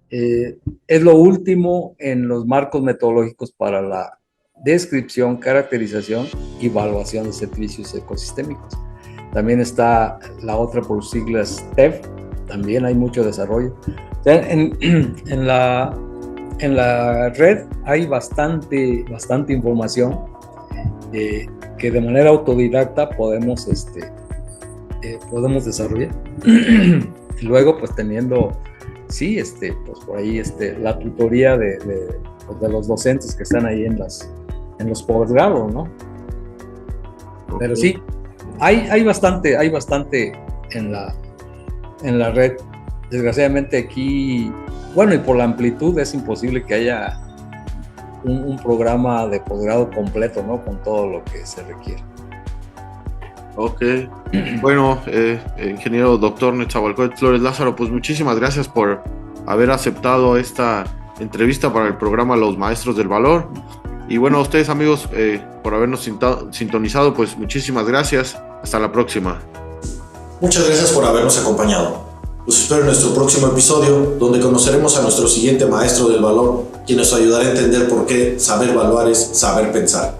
C: es lo último en los marcos metodológicos para la descripción, caracterización y evaluación de servicios ecosistémicos. También está la otra por siglas TEF, también hay mucho desarrollo. O sea, en la red hay bastante información que de manera autodidacta podemos desarrollar. Y luego, pues teniendo, sí, pues por ahí la tutoría de los docentes que están ahí en los posgrados, ¿no? Okay. Pero sí, hay bastante en la red. Desgraciadamente aquí, bueno, y por la amplitud es imposible que haya un programa de posgrado completo, ¿no? Con todo lo que se requiere.
B: Ok. Bueno, ingeniero doctor Netzahualcóyotl Flores Lázaro, pues muchísimas gracias por haber aceptado esta entrevista para el programa Los Maestros del Valor. Y bueno, a ustedes, amigos, por habernos sintonizado, pues muchísimas gracias. Hasta la próxima.
A: Muchas gracias por habernos acompañado. Los espero en nuestro próximo episodio, donde conoceremos a nuestro siguiente maestro del valor, quien nos ayudará a entender por qué saber evaluar es saber pensar.